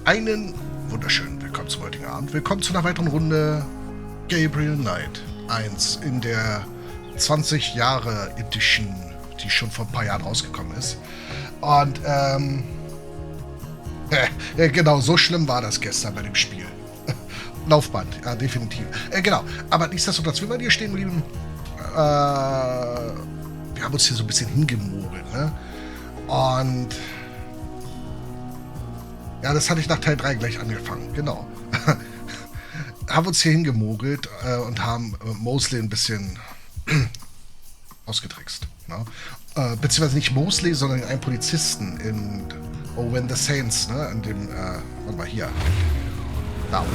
Einen wunderschönen Willkommen zum heutigen Abend. Willkommen zu einer weiteren Runde Gabriel Knight 1 in der 20 Jahre Edition, die schon vor ein paar Jahren rausgekommen ist. Und genau, so schlimm war das gestern bei dem Spiel. Laufband, ja, definitiv. Genau, aber nichtsdestotrotz, wie wir hier stehen blieben, wir haben uns hier so ein bisschen hingemogelt, ne? Und ja, das hatte ich nach Teil 3 gleich angefangen, genau. Haben uns hier hingemogelt und haben Mosley ein bisschen ausgetrickst. Ne? Beziehungsweise nicht Mosley, sondern einen Polizisten in When the Saints, ne? In dem, warte mal, hier. Da.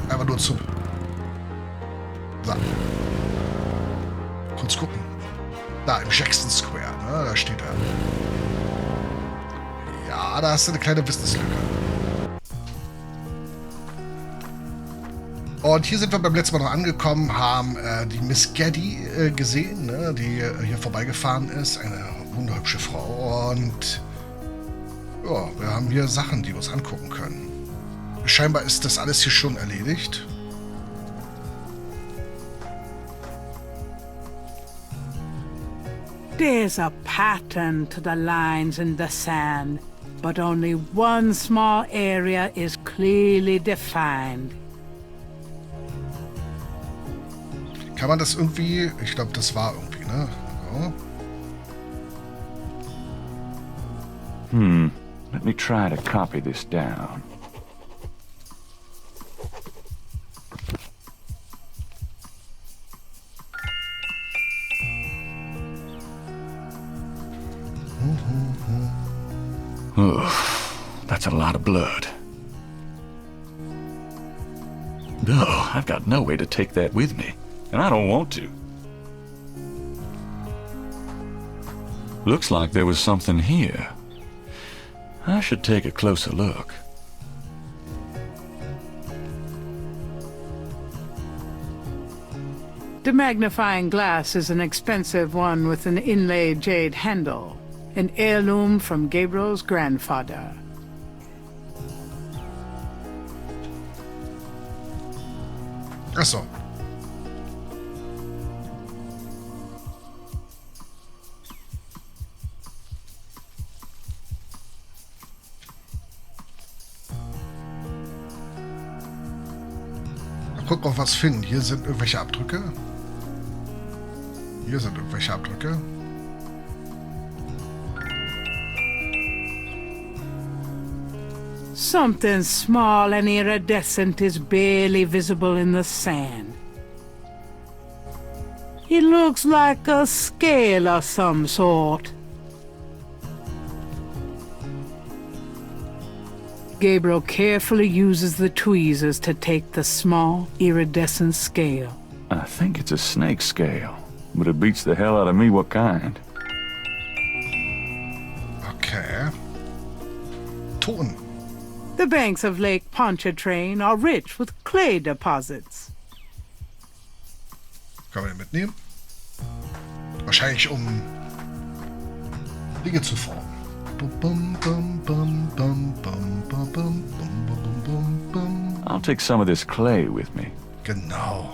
Einfach nur zu. So. Kurz gucken. Da, im Jackson Square, ne? Da steht er. Ja, da hast du eine kleine Wissenslücke. Und hier sind wir beim letzten Mal noch angekommen, haben die Miss Gaddy gesehen, ne, die hier vorbeigefahren ist. Eine wunderhübsche Frau. Und ja, wir haben hier Sachen, die wir uns angucken können. Scheinbar ist das alles hier schon erledigt. There's a pattern to the lines in the sand, but only one small area is clearly defined. Kann man das irgendwie... Ich glaube, das war irgendwie, ne? So. Let me try to copy this down. That's a lot of blood. No, I've got no way to take that with me, and I don't want to. Looks like there was something here. I should take a closer look. The magnifying glass is an expensive one with an inlaid jade handle, an heirloom from Gabriel's grandfather. Ach so. Mal gucken, ob wir was finden. Hier sind irgendwelche Abdrücke. Hier sind irgendwelche Abdrücke. Something small and iridescent is barely visible in the sand. It looks like a scale of some sort. Gabriel carefully uses the tweezers to take the small, iridescent scale. I think it's a snake scale, but it beats the hell out of me what kind. Okay. Ton. The banks of Lake Pontchartrain are rich with clay deposits. Können wir den mitnehmen? Wahrscheinlich um Dinge zu formen. I'll take some of this clay with me. Genau.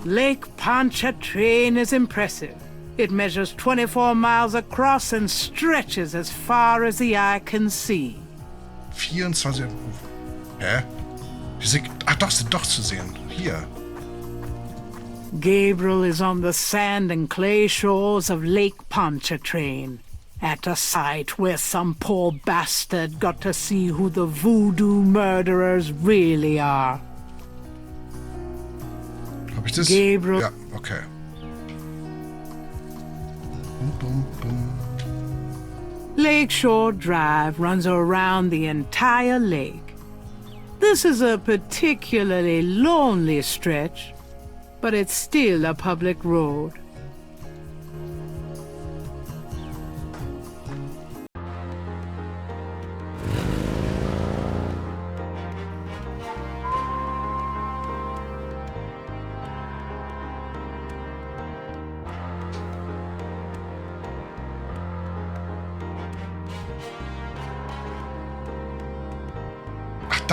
Lake Pontchartrain is impressive. It measures 24 miles across and stretches as far as the eye can see. 24. Hä? Ach doch, sind doch zu sehen. Hier. Gabriel is on the sand and clay shores of Lake Pontchartrain, at a site where some poor bastard got to see who the voodoo murderers really are. Hab ich das? Gabriel. Ja, okay. Bum, bum. Lakeshore Drive runs around the entire lake. This is a particularly lonely stretch, but it's still a public road.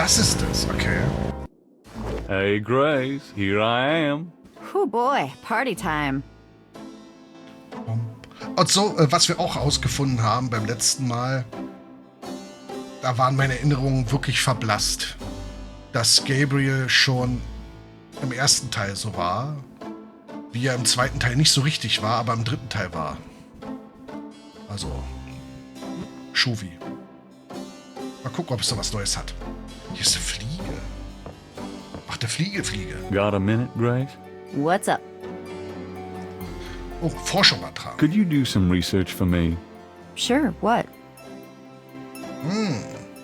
das ist es, okay. Hey, Grace, here I am. Oh boy, party time. Und so, was wir auch ausgefunden haben beim letzten Mal, da waren meine Erinnerungen wirklich verblasst, dass Gabriel schon im ersten Teil so war, wie er im zweiten Teil nicht so richtig war, aber im dritten Teil war. Also, Schuvi. Mal gucken, ob es da was Neues hat. Hier ist eine Fliege. Ach, der Fliege. Got a minute, Grace? What's up? Oh, Forschung ertragen. Could you do some research for me? Sure, what?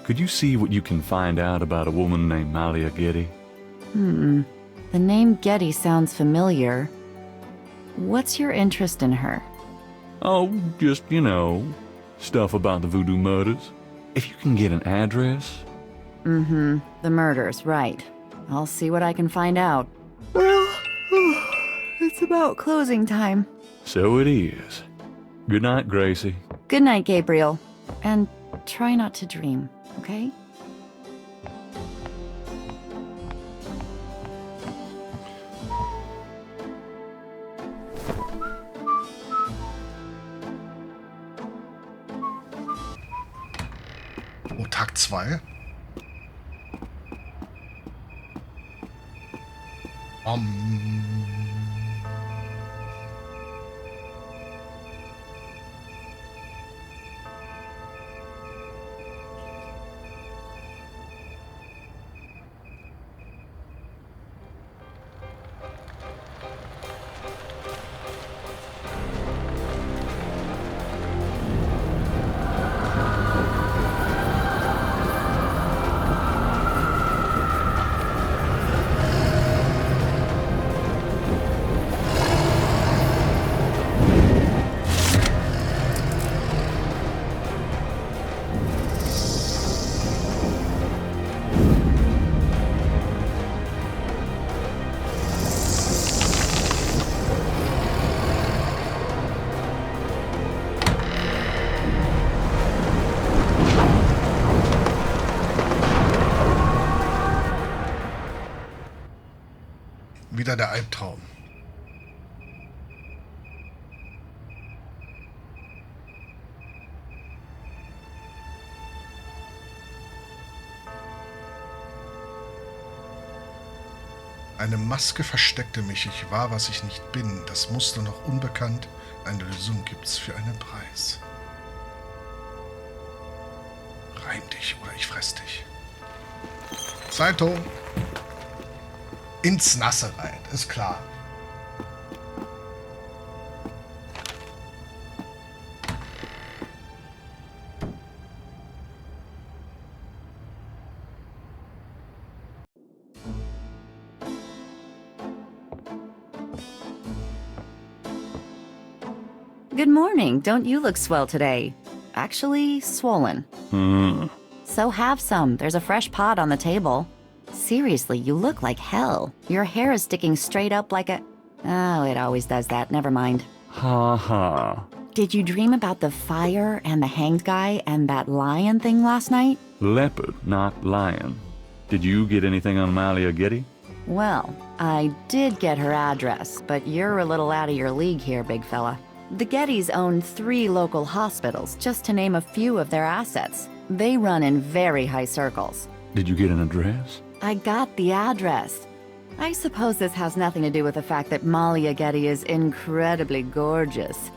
Could you see what you can find out about a woman named Malia Getty? The name Getty sounds familiar. What's your interest in her? Oh, just, stuff about the voodoo murders. If you can get an address. The murders, right. I'll see what I can find out. Well, it's about closing time. So it is. Good night, Gracie. Good night, Gabriel. And try not to dream, okay? Oh, Tag 2. Wieder der Albtraum. Eine Maske versteckte mich. Ich war, was ich nicht bin. Das Muster noch unbekannt. Eine Lösung gibt's für einen Preis. Reim dich oder ich fress dich. Zeitung. Ins Nasse rein, ist klar. Good morning. Don't you look swell today? Actually, swollen. So have some. There's a fresh pot on the table. Seriously, you look like hell. Your hair is sticking straight up like a... Oh, it always does that. Never mind. Ha ha. Did you dream about the fire and the hanged guy and that lion thing last night? Leopard, not lion. Did you get anything on Malia Getty? Well, I did get her address, but you're a little out of your league here, big fella. The Gettys own 3 local hospitals, just to name a few of their assets. They run in very high circles. Did you get an address? I got the address. I suppose this has nothing to do with the fact that Malia Getty is incredibly gorgeous.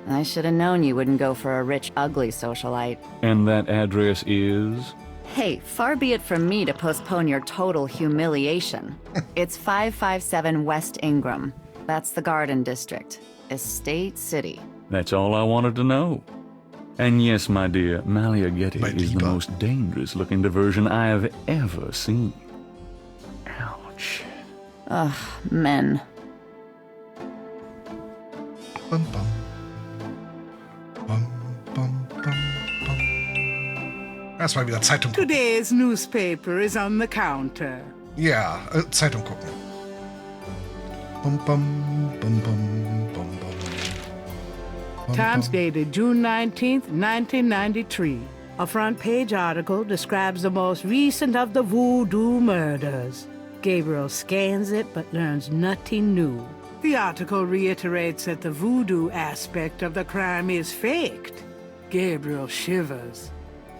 I should have known you wouldn't go for a rich, ugly socialite. And that address is? Hey, far be it from me to postpone your total humiliation. It's 557 West Ingram. That's the Garden District. Estate City. That's all I wanted to know. And yes, my dear, Malia Getty is the most dangerous-looking diversion I have ever seen. Ouch. Ugh, men. Bum, bum. Bum, bum, bum, bum. Erstmal wieder Zeitung gucken. Today's newspaper is on the counter. Ja, Zeitung gucken. Bum, bum, bum, bum, bum, bum. Times dated June 19th, 1993. A front-page article describes the most recent of the voodoo murders. Gabriel scans it but learns nothing new. The article reiterates that the voodoo aspect of the crime is faked. Gabriel shivers.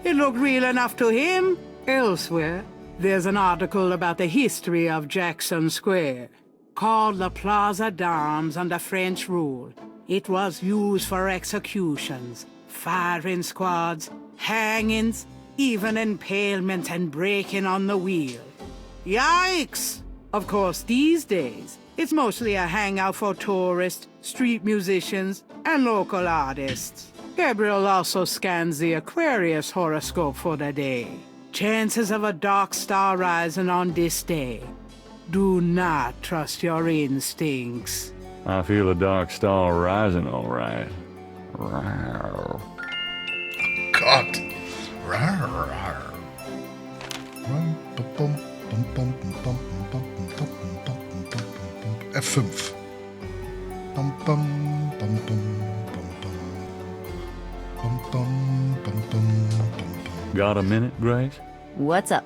It looked real enough to him. Elsewhere, there's an article about the history of Jackson Square. Called the Plaza d'Armes under French rule. It was used for executions, firing squads, hangings, even impalements and breaking on the wheel. Yikes! Of course, these days, it's mostly a hangout for tourists, street musicians, and local artists. Gabriel also scans the Aquarius horoscope for the day. Chances of a dark star rising on this day. Do not trust your instincts. I feel a dark star rising, all right. Rawr. Gott. Rar, rar. F5. Got a minute, Grace? What's up?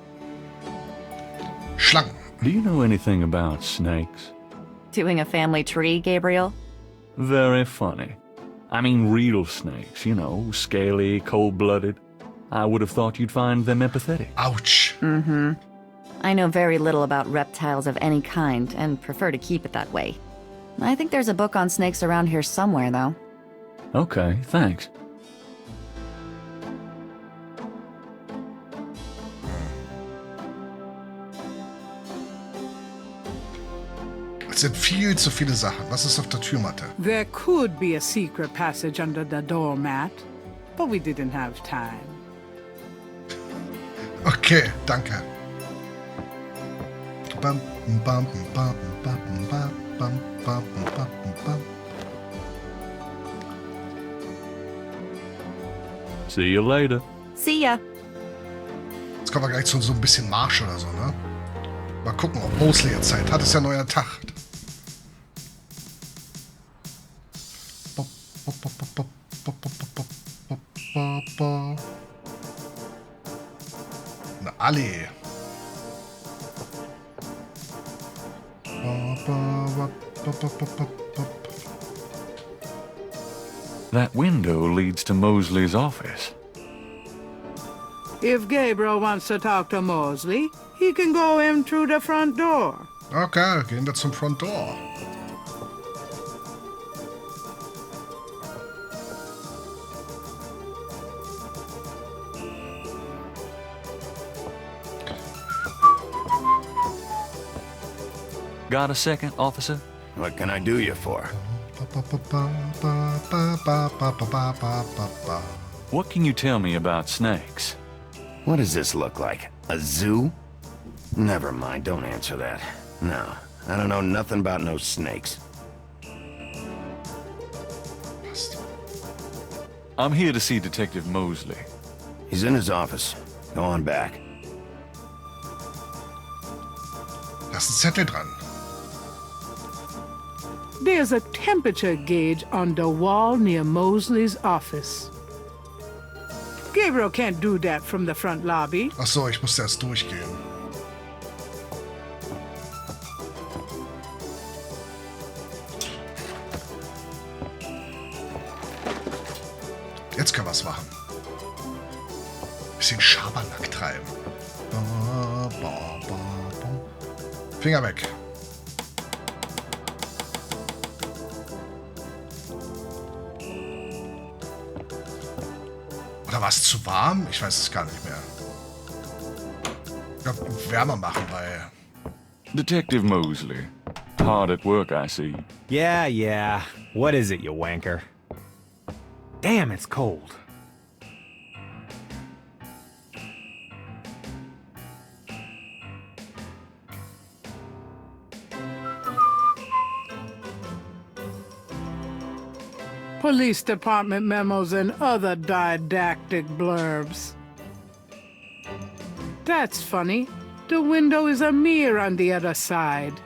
Schlangen. Do you know anything about snakes? Doing a family tree, Gabriel? Very funny. I mean real snakes, you know, scaly, cold-blooded. I would have thought you'd find them empathetic. Ouch. Mm-hmm. I know very little about reptiles of any kind and prefer to keep it that way. I think there's a book on snakes around here somewhere, though. Okay, thanks. Es sind viel zu viele Sachen. Was ist auf der Türmatte? There could be a secret passage under the doormat, but we didn't have time. Okay, danke. Bam, bam, bam, bam, bam, bam, bam, bam, bam. See you later. See ya. Jetzt kommen wir gleich zu so ein bisschen Marsch oder so, ne? Mal gucken, ob Mosley jetzt Zeit hat. Ist ja ein neuer Tag. Eine Allee. That window leads to Mosley's office. If Gabriel wants to talk to Mosley, he can go in through the front door. Okay, gehen wir zum Front Door. Got a second, officer? What can I do you for? What can you tell me about snakes? What does this look like? A zoo? Never mind, don't answer that. No, I don't know nothing about no snakes. I'm here to see Detective Mosley. He's in his office. Go on back. Da ist ein Zettel dran. There's a temperature gauge on the wall near Mosley's office. Gabriel can't do that from the front lobby. Ach so, ich musste erst durchgehen. Jetzt können wir es machen. Bisschen Schabernack treiben. Finger weg. Oder war es zu warm? Ich weiß es gar nicht mehr. Ich glaube, wärmer machen, weil... Detective Mosley. Hard at work, I see. Yeah. What is it, you wanker? Damn, it's cold. Police department memos and other didactic blurbs. That's funny. The window is a mirror on the other side.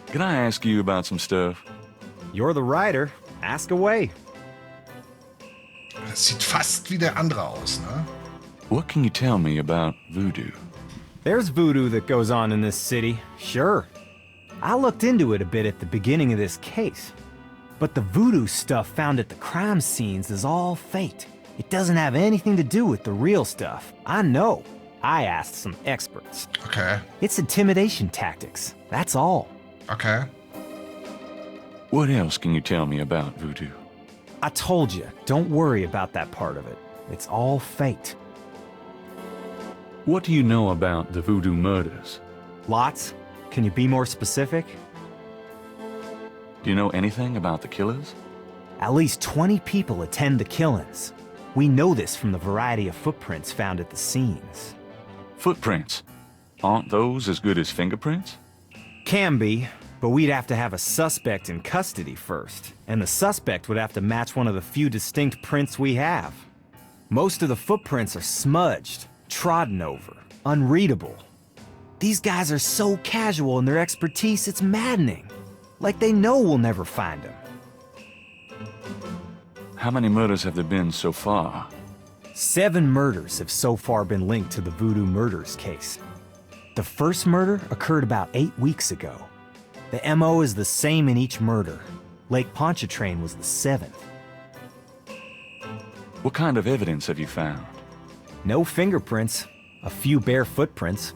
Can I ask you about some stuff? You're the writer. Ask away. Es sieht fast wie der andere aus, ne? What can you tell me about voodoo? There's voodoo that goes on in this city, sure. I looked into it a bit at the beginning of this case. But the voodoo stuff found at the crime scenes is all faked. It doesn't have anything to do with the real stuff. I know. I asked some experts. Okay. It's intimidation tactics. That's all. Okay. What else can you tell me about voodoo? I told you, don't worry about that part of it. It's all faked. What do you know about the voodoo murders? Lots. Can you be more specific? Do you know anything about the killers? At least 20 people attend the killings. We know this from the variety of footprints found at the scenes. Footprints? Aren't those as good as fingerprints? Can be, but we'd have to have a suspect in custody first, and the suspect would have to match one of the few distinct prints we have. Most of the footprints are smudged, trodden over, unreadable. These guys are so casual in their expertise, it's maddening. Like they know we'll never find him. How many murders have there been so far? 7 murders have so far been linked to the voodoo murders case. The first murder occurred about 8 weeks ago. The MO is the same in each murder. Lake Pontchartrain was the 7th. What kind of evidence have you found? No fingerprints, a few bare footprints.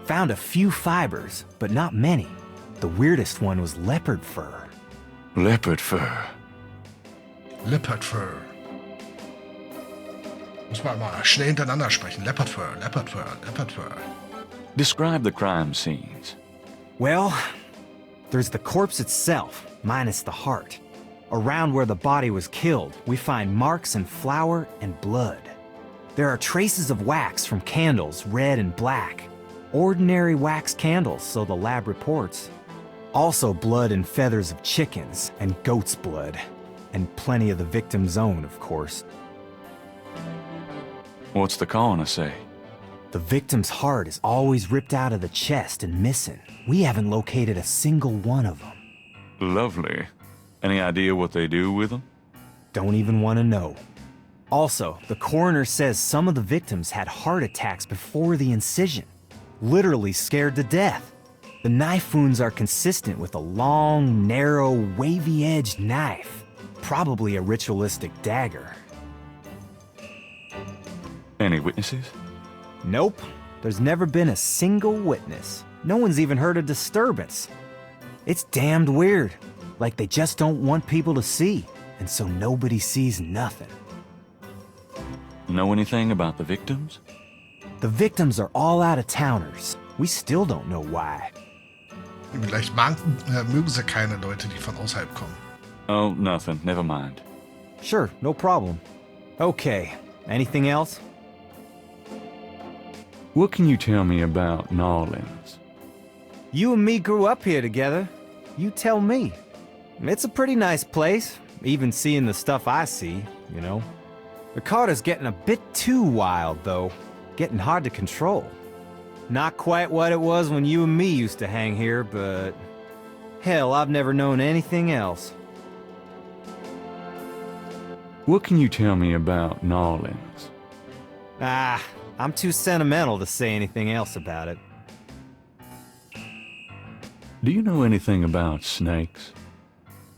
Found a few fibers, but not many. The weirdest one was leopard fur. Leopard fur. Leopard Fur. Muss man mal schnell hintereinander sprechen. Leopard Fur, Leopard Fur, Leopard Fur. Describe the crime scenes. Well, there's the corpse itself, minus the heart. Around where the body was killed, we find marks and flour and blood. There are traces of wax from candles, red and black. Ordinary wax candles, so the lab reports. Also blood and feathers of chickens and goat's blood. And plenty of the victim's own, of course. What's the coroner say? The victim's heart is always ripped out of the chest and missing. We haven't located a single one of them. Lovely. Any idea what they do with them? Don't even want to know. Also, the coroner says some of the victims had heart attacks before the incision. Literally scared to death. The knife wounds are consistent with a long, narrow, wavy-edged knife. Probably a ritualistic dagger. Any witnesses? Nope. There's never been a single witness. No one's even heard a disturbance. It's damned weird. Like they just don't want people to see, and so nobody sees nothing. Know anything about the victims? The victims are all out-of-towners. We still don't know why. Vielleicht mögen sie keine Leute, die von außerhalb kommen. Oh, nothing. Never mind. Sure, no problem. Okay, anything else? What can you tell me about New Orleans? You and me grew up here together. You tell me. It's a pretty nice place, even seeing the stuff I see, you know. The Carter's getting a bit too wild, though. Getting hard to control. Not quite what it was when you and me used to hang here, but... hell, I've never known anything else. What can you tell me about New Orleans? I'm too sentimental to say anything else about it. Do you know anything about snakes?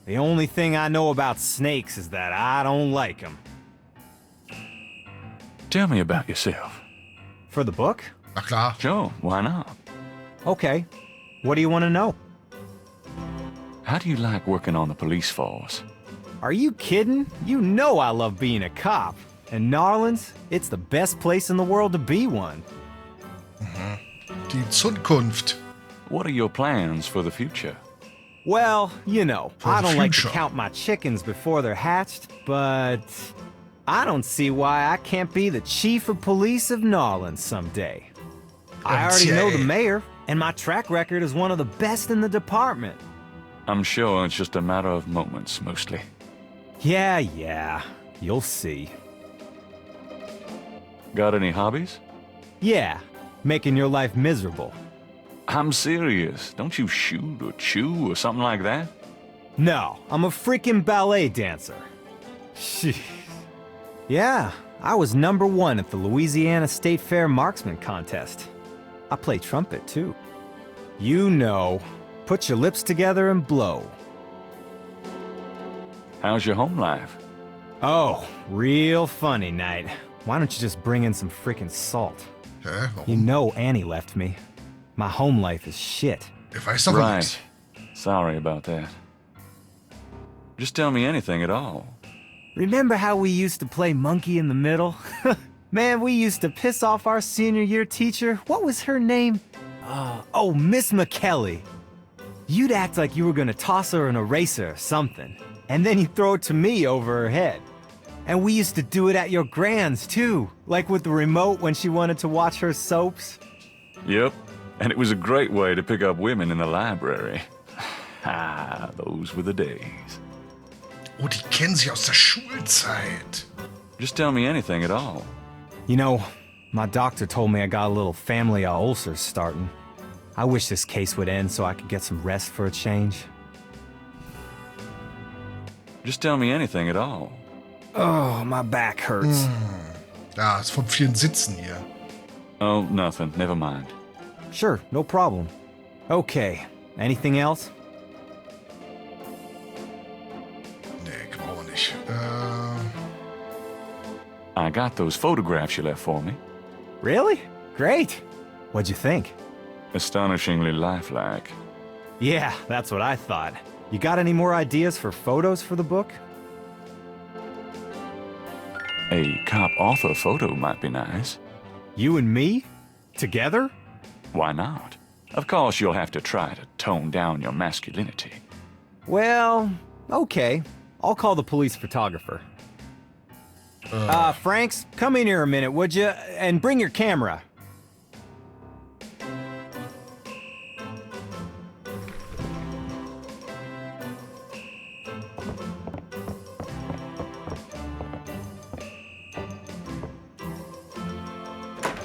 The only thing I know about snakes is that I don't like them. Tell me about yourself. For the book? Na klar. Sure, why not? Okay. What do you want to know? How do you like working on the police force? Are you kidding? You know I love being a cop. And New Orleans, it's the best place in the world to be one. Die Zukunft. What are your plans for the future? Well, you know, For I the don't like to future. count my chickens before they're hatched, but I don't see why I can't be the chief of police of New Orleans someday. I already know the mayor, and my track record is one of the best in the department. I'm sure it's just a matter of moments, mostly. Yeah, you'll see. Got any hobbies? Yeah, making your life miserable. I'm serious. Don't you shoot or chew or something like that? No, I'm a freaking ballet dancer. Jeez. Yeah, I was #1 at the Louisiana State Fair Marksman Contest. I play trumpet, too. You know, put your lips together and blow. How's your home life? Oh, real funny, Knight. Why don't you just bring in some freaking salt? Hä? Warum? You know Annie left me. My home life is shit. Er weiß aber nichts. Right. Sorry about that. Just tell me anything at all. Remember how we used to play monkey in the middle? Man, we used to piss off our senior year teacher. What was her name? Oh, Miss McKelly. You'd act like you were gonna toss her an eraser or something, and then you'd throw it to me over her head. And we used to do it at your grand's, too, like with the remote when she wanted to watch her soaps. Yep, and it was a great way to pick up women in the library. Ah, those were the days. Oh, die kennen sie aus der Schulzeit. Just tell me anything at all. You know, my doctor told me I got a little family of ulcers starting. I wish this case would end so I could get some rest for a change. Just tell me anything at all. Oh, my back hurts. Ja, ist vom vielen Sitzen hier. Oh, nothing. Never mind. Sure, no problem. Okay, anything else? Nee, brauchen wir nicht. I got those photographs you left for me. Really? Great. What'd you think? Astonishingly lifelike. Yeah, that's what I thought. You got any more ideas for photos for the book? A cop-author photo might be nice. You and me? Together? Why not? Of course, you'll have to try to tone down your masculinity. Well, okay. I'll call the police photographer. Franks, come in here a minute, would you? And bring your camera.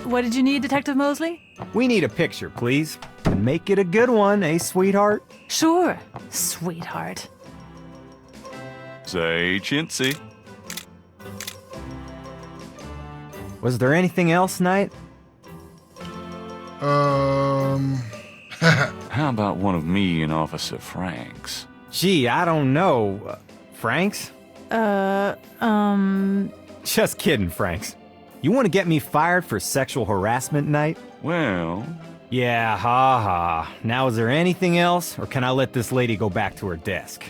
What did you need, Detective Mosley? We need a picture, please. And make it a good one, eh, sweetheart? Sure, sweetheart. Say chintzy. Was there anything else, Knight? How about one of me and Officer Franks? Gee, I don't know. Franks? Just kidding, Franks. You want to get me fired for sexual harassment, Knight? Well, Yeah, ha. Now, is there anything else, or can I let this lady go back to her desk?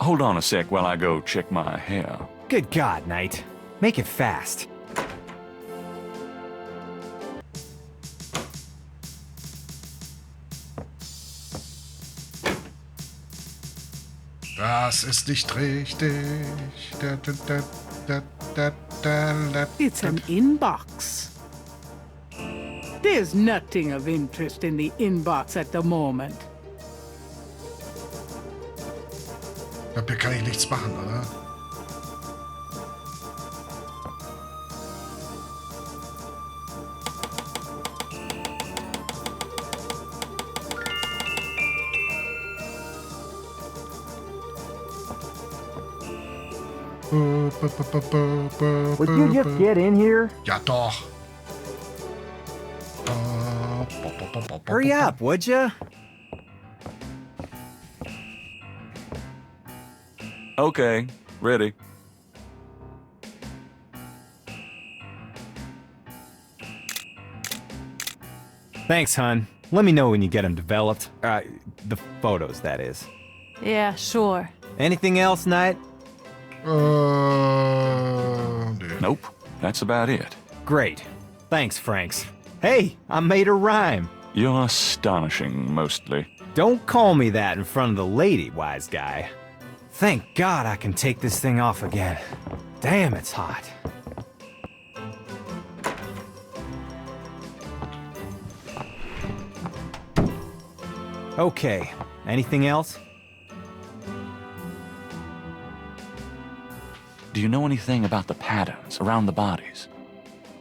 hold on a sec while I go check my hair. Good God, Knight. Make it fast. Das ist nicht richtig. It's an inbox. There's nothing of interest in the inbox at the moment. Ich glaube, hier kann ich nichts machen, oder? Would you just get in here? Ja, doch. Hurry up, would ya? Okay, ready. Thanks, hon. Let me know when you get them developed. The photos, that is. Yeah, sure. Anything else, Knight? Nee. Nope, that's about it. Great. Thanks, Franks. Hey, I made a rhyme. You're astonishing, mostly. Don't call me that in front of the lady, wise guy. Thank God I can take this thing off again. Damn, it's hot. Okay, anything else? Do you know anything about the patterns around the bodies?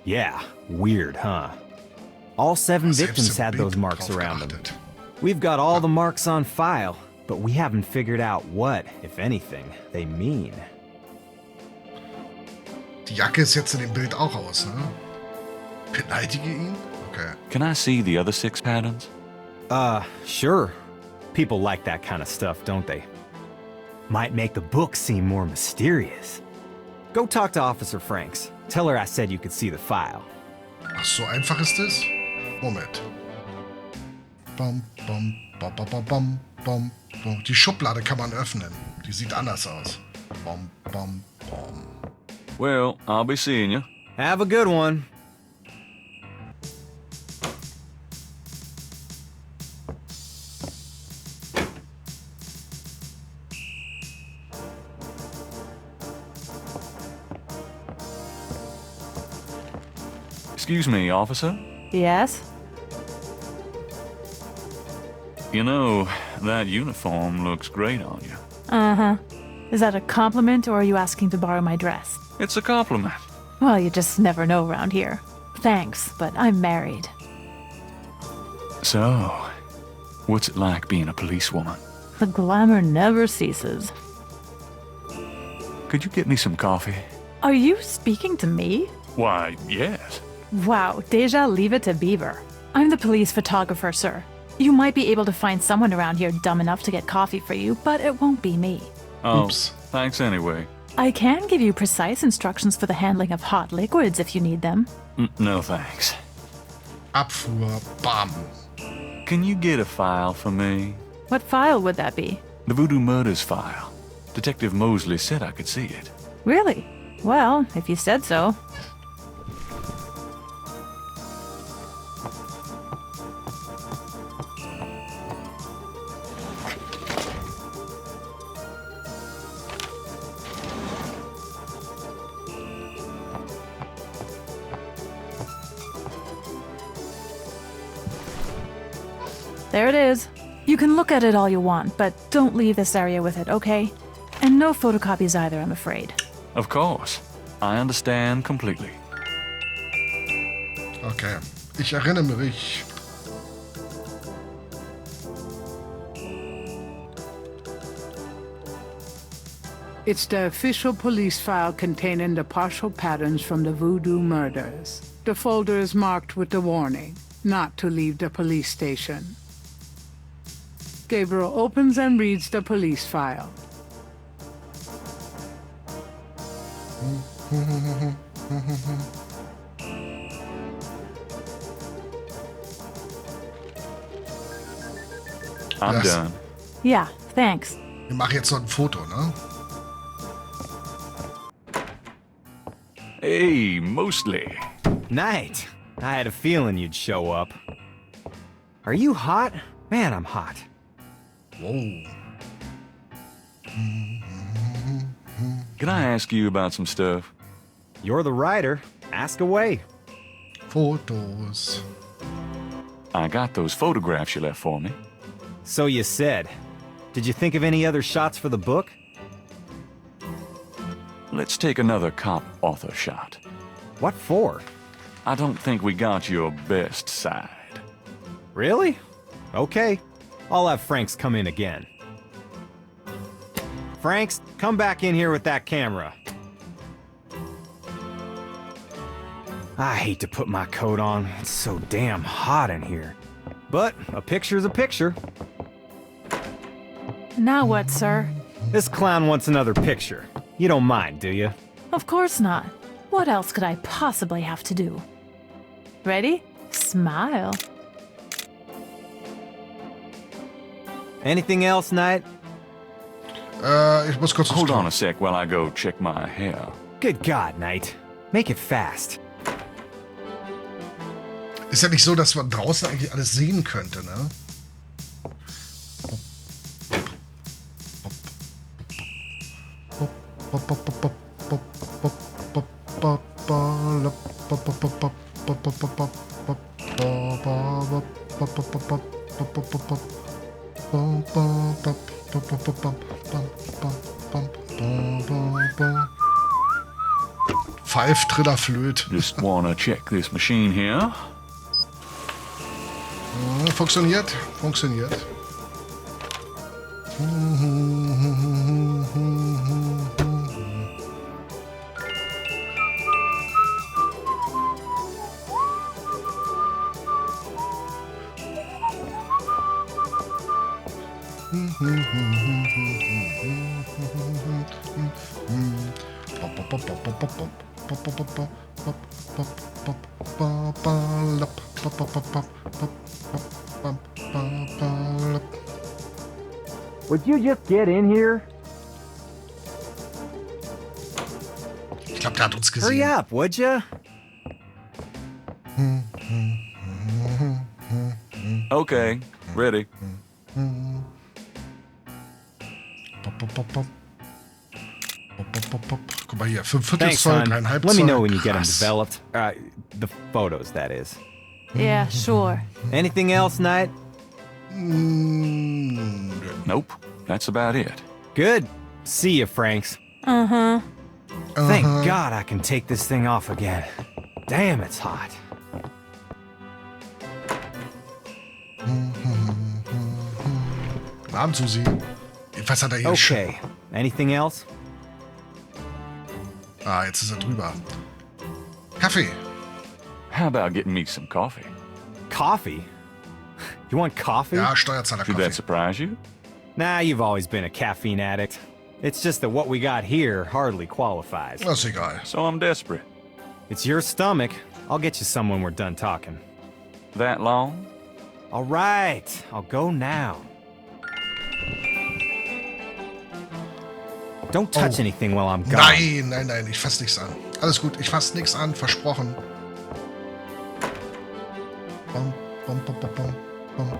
Yeah, weird, huh? All 7 victims had those marks drauf around them. geachtet. We've got all the marks on file, but we haven't figured out what, if anything, they mean. Die Jacke ist jetzt in dem Bild auch aus, ne? Beneidige ihn? Okay. Can I see the other 6 patterns? Sure. People like that kind of stuff, don't they? Might make the book seem more mysterious. Go talk to Officer Franks. Tell her I said you could see the file. Ach, so einfach ist es? Moment. Bam, bam, bam, bam, bam, bam, bam, bam. Die Schublade kann man öffnen. Die sieht anders aus. Bam, bam, bam. Well, I'll be seeing you. Have a good one. Excuse me, officer. Yes? You know, that uniform looks great on you. Uh-huh. Is that a compliment, or are you asking to borrow my dress? It's a compliment. Well, you just never know around here. Thanks, but I'm married. So, what's it like being a policewoman? The glamour never ceases. Could you get me some coffee? Are you speaking to me? Why, yes. Wow, déjà leave it to Beaver. I'm the police photographer, sir. You might be able to find someone around here dumb enough to get coffee for you, but it won't be me. Oh, Oops. thanks anyway. I can give you precise instructions for the handling of hot liquids if you need them. No thanks. Abfuhr. Bam. Can you get a file for me? What file would that be? The Voodoo Murders file. Detective Mosley said I could see it. Really? Well, if you said so. There it is. You can look at it all you want, but don't leave this area with it, okay? And no photocopies either, I'm afraid. Of course. I understand completely. Okay. Ich erinnere mich. It's the official police file containing the partial patterns from the Voodoo murders. The folder is marked with the warning, not to leave the police station. Gabriel opens and reads the police file. I'm Yes. done. Yeah, thanks. Wir machen jetzt noch ein Foto, ne? Hey, Mosley. Knight. I had a feeling you'd show up. Are you hot? Man, I'm hot. Wow. Can I ask you about some stuff? You're the writer. Ask away. Fotos. I got those photographs you left for me. So you said. Did you think of any other shots for the book? Let's take another cop author shot. What for? I don't think we got your best side. Really? Okay. I'll have Franks come in again. Franks, come back in here with that camera. I hate to put my coat on. It's so damn hot in here. But a picture's a picture. Now what, sir? This clown wants another picture. You don't mind, do you? Of course not. What else could I possibly have to do? Ready? Smile. Anything else, Knight? Ich muss kurz Hold on a sec while I go check my hair. Good God, Knight. Make it fast. Ist ja nicht so, dass man draußen eigentlich alles sehen könnte, ne? Pfeif, Triller, Flöt. Just wanna check this machine here. Funktioniert, funktioniert. Would you just get in here? Ich glaube, der hat uns gesehen. Hurry up, would ya? Okay, ready. Guck mal hier, 5 Viertel Thanks, Zoll, hon. 3,5 Let Zoll. me know when you get them Krass. developed. The photos, that is. Yeah, sure. Anything else, Knight? Nope, that's about it. Good. See ya, Franks. Uh-huh. Thank God I can take this thing off again. Damn, it's hot. Guten Abend, Susi. Was hat er hier? Okay. Anything else? Ah, jetzt ist er drüber. Kaffee. How about getting me some coffee? Coffee? You want coffee? Ja, Should that Steuerzahlerkaffee. surprise you? Nah, you've always been a caffeine addict. It's just that what we got here hardly qualifies. Das ist egal. So I'm desperate. It's your stomach. I'll get you some when we're done talking. That long? All right, I'll go now. Don't touch anything while I'm gone. Nein, ich fass nichts an. Alles gut, ich fass nichts an, versprochen. Bum, bum, bum, bum, bum, bum, bum.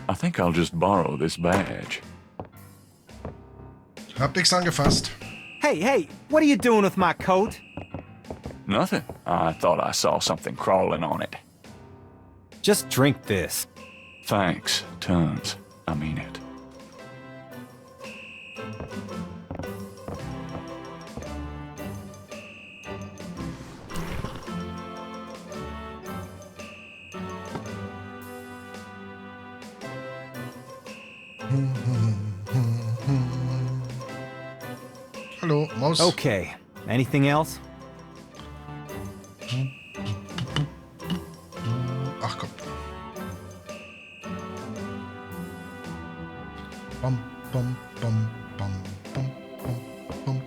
I think I'll just borrow this badge. Hab nichts angefasst. Hey, what are you doing with my coat? Nothing. I thought I saw something crawling on it. Just drink this. Thanks, tons. I mean it. Hallo, Maus. Okay, anything else? Ach komm. Bum, bum, bum, bum, bum, bum, bum, bum,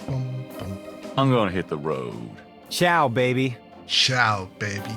bum, bum. I'm gonna hit the road. Ciao, baby. Ciao, baby.